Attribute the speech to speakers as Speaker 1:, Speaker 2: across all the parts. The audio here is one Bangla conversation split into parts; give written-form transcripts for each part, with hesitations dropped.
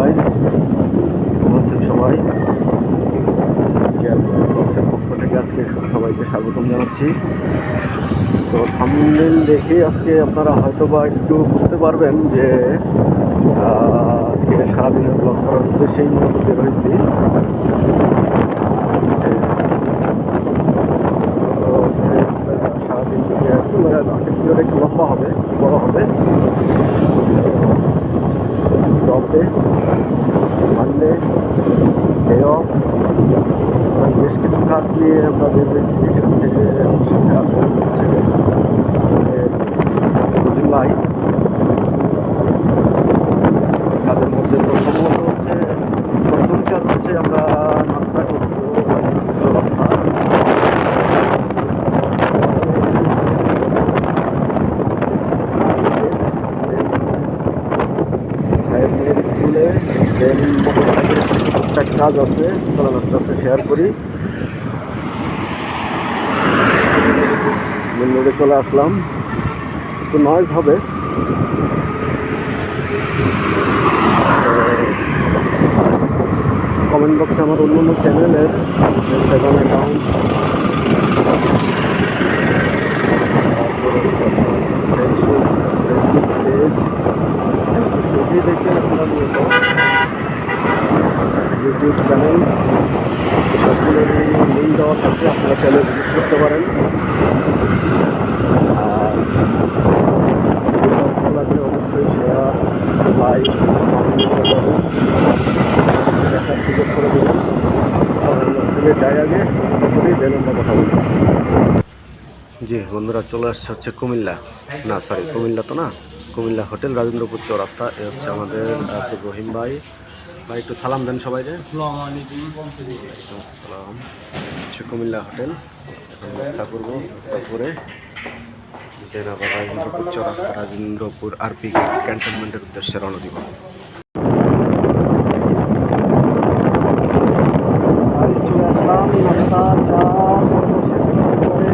Speaker 1: গাইজ, কেমন আছেন সবাই? ব্লগসের পক্ষ থেকে আজকে সবাইকে স্বাগতম জানাচ্ছি। তো থাম্বনেল দেখে আজকে আপনারা হয়তো বা একটু বুঝতে পারবেন যে আজকে সারাদিনের ব্লগ করার উদ্দেশ্যেই মূলত বের হয়েছি। সারাদিন থেকে একটু আজকে ভিডিওটা একটু লম্বা হবে, বড় হবে। আজকে off day, Monday, day of. বেশ কিছু কাজ নিয়ে আমরা বের হয়েছি। সাথে আমার সাথে আছে হচ্ছে ভাই। কাজের মধ্যে প্রথম কাজ হচ্ছে আমরা নাস্তা করবো। স্কুলে দেন মোটর সাইকেলের টুকটাক কাজ আছে, চলেন আস্তে আস্তে শেয়ার করি। মেন রোডে চলে আসলাম, একটু নয়েজ হবে। কমেন্ট বক্সে আমার অন্য চ্যানেলের ইনস্টাগ্রাম অ্যাকাউন্ট, ফেসবুক পেজ দেখে আপনারা মূলত ইউটিউব চ্যানেল সবগুলোর লিঙ্ক দেওয়া থাকলে আপনারা চ্যানেল ভিজিট করতে পারেন। আর ভালো লাগলে অবশ্যই শেয়ার, লাইক, কমেন্ট করে দেবেন, দেখার সুযোগ করে দেবেন। চলেন যাই আগে নাস্তা করি, দেন আমরা কথা বলি। জি বন্ধুরা, চলে আসছে হচ্ছে কুমিল্লা, না সরি কুমিল্লা তো না, কুমিল্লা হোটেল রাজেন্দ্রপুর চৌরাস্তা। এ হচ্ছে আমাদের রহিম ভাই। ভাই একটু সালাম দেন সবাই। সালাম। হচ্ছে কুমিল্লা হোটেল, এখন নাস্তা করবো। নাস্তা করে দেন আবার রাজেন্দ্রপুর চৌরাস্তা, রাজেন্দ্রপুর আরপি ক্যান্টনমেন্টের উদ্দেশ্যে রওনা দিব। চলে আসলাম, নাস্তা চা শেষ করার পরে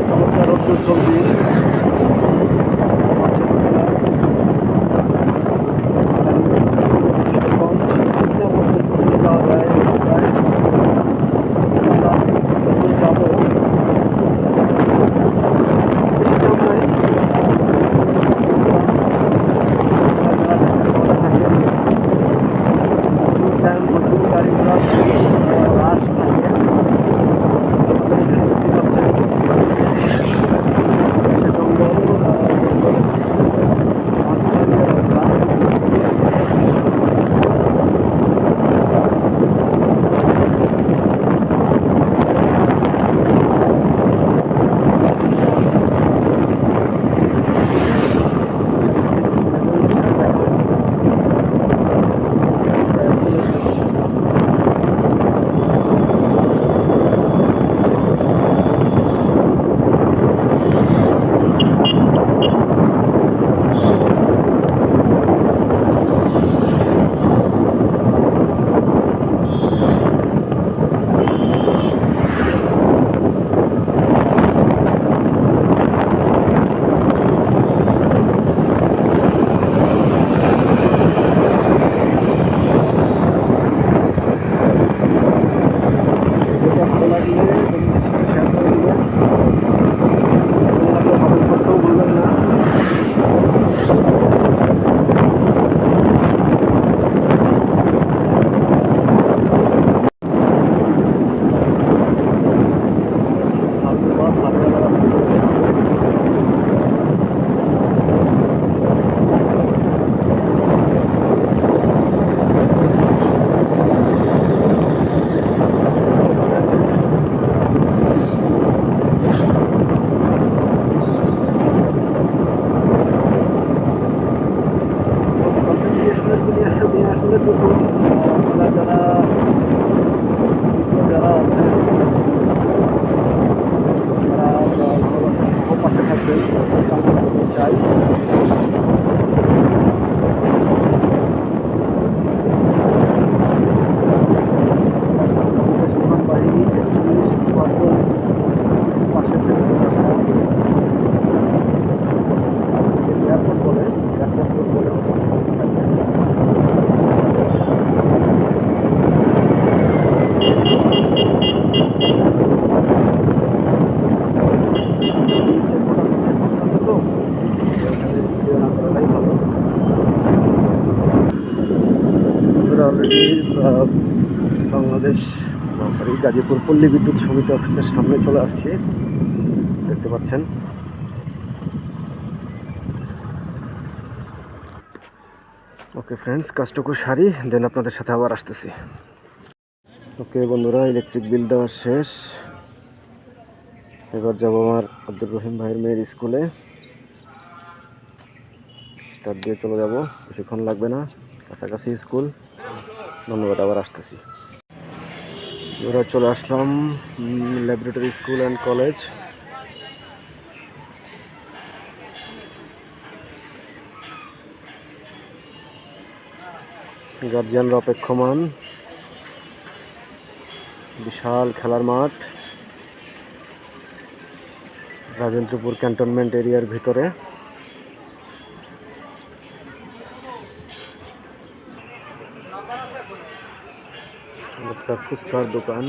Speaker 1: চমৎকার উজ্জ্বল দিন। আমরা বাংলাদেশ সরি গাজীপুর পল্লী বিদ্যুৎ সমিতি অফিসের সামনে চলে আসছি, দেখতে পাচ্ছেন। ওকে ফ্রেন্ডস, কাজটুকু সারি দেন আপনাদের সাথে আবার আসতেছি। ওকে বন্ধুরা, ইলেকট্রিক বিল দেওয়া শেষ। এবার যাব আমার আব্দুর রহিম ভাইয়ের মেয়ের স্কুলে। স্টার্ট দিয়ে চলে যাব, বেশিক্ষণ লাগবে না, কাছাকাছি স্কুল। ধন্যবাদ, আবার আসতেছি। এবার চলে আসলাম ল্যাবরেটরি স্কুল অ্যান্ড কলেজ। গার্জিয়ানরা অপেক্ষমান। বিশাল খেলার মাঠ রাজেন্দ্রপুর ক্যান্টনমেন্ট এরিয়ার ভিতরে। ফুচকার দোকান।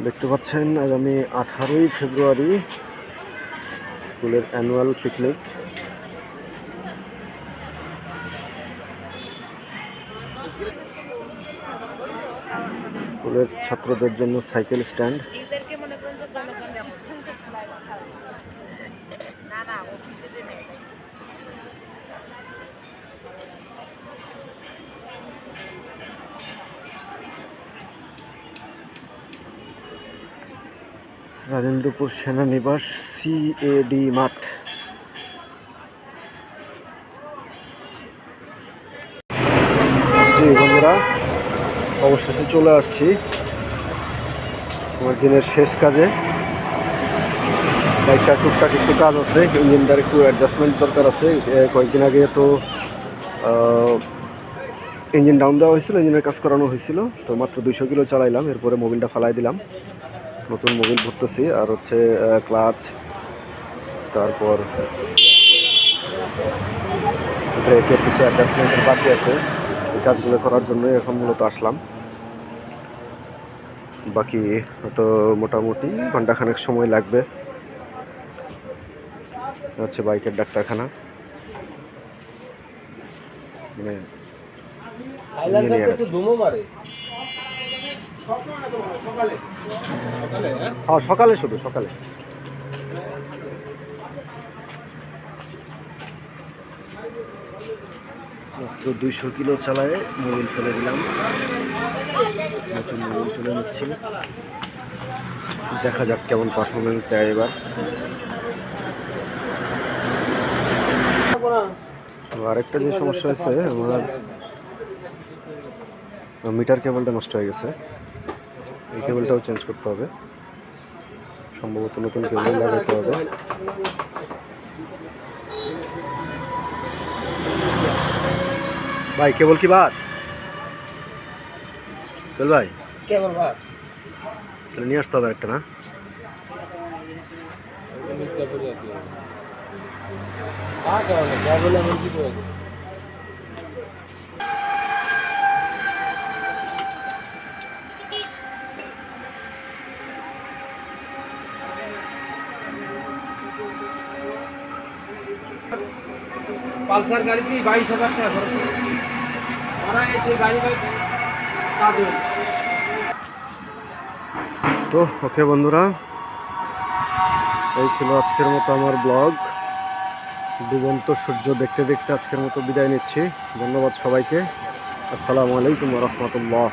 Speaker 1: দেখতে পাচ্ছেন আগামী 18ই ফেব্রুয়ারি স্কুলের অ্যানুয়াল পিকনিক। স্কুলের ছাত্রদের জন্য সাইকেল স্ট্যান্ড। রাজেন্দ্রপুর সেনানিবাস সিএডি মাঠ। জি বন্ধুরা, অবশেষে চলে আসছি আমার দিনের শেষ কাজে। বাইকটা টুকটাক একটু কাজ আছে, ইঞ্জিনটার একটু অ্যাডজাস্টমেন্ট দরকার আছে। কয়েকদিন আগে তো ইঞ্জিন ডাউন দেওয়া হয়েছিল, ইঞ্জিনের কাজ করানো হয়েছিল। তো মাত্র 200 কিলো চালাইলাম, এরপরে মোবিলটা ফালাই দিলাম, নতুন মোবিল ভরতেছি। আর হচ্ছে ক্লাচ, তারপর ব্রেকের কিছু অ্যাডজাস্টমেন্টের বাকি আছে। এই কাজগুলো করার জন্যই এখন মূলত আসলাম। বাকি তো মোটামুটি ঘন্টাখানেক সময় লাগবে। হচ্ছে বাইকের ডাক্তারখানা, মানে সকালে, শুধু সকালে। মাত্র 200 কিলো চালায় মোবিল ফেলে দিলাম, নতুন মোবিল তুলে নিচ্ছি। দেখা যাক কেমন পারফরমেন্স দেয় এবার। আরেকটা যে সমস্যা হয়েছে, আমার মিটার কেবলটা নষ্ট হয়ে গেছে। এই কেবলটাও চেঞ্জ করতে হবে, সম্ভবত নতুন কেবল লাগাতে হবে। ভাই কেবল কি বাদ? চল ভাই, কেবল বাদ, তাহলে নিয়ে আসতে হবে একটা। না
Speaker 2: পালসার গাড়িতে 22,000 টাকা খরচ করে সেই গাড়ি কাজ।
Speaker 1: তো ওকে বন্ধুরা, এই ছিল আজকের মতো আমার ব্লগ। ডুবন্ত সূর্য দেখতে দেখতে আজকের মতো বিদায় নিচ্ছি। ধন্যবাদ সবাইকে। আসসালামু আলাইকুম ওয়া রাহমাতুল্লাহ।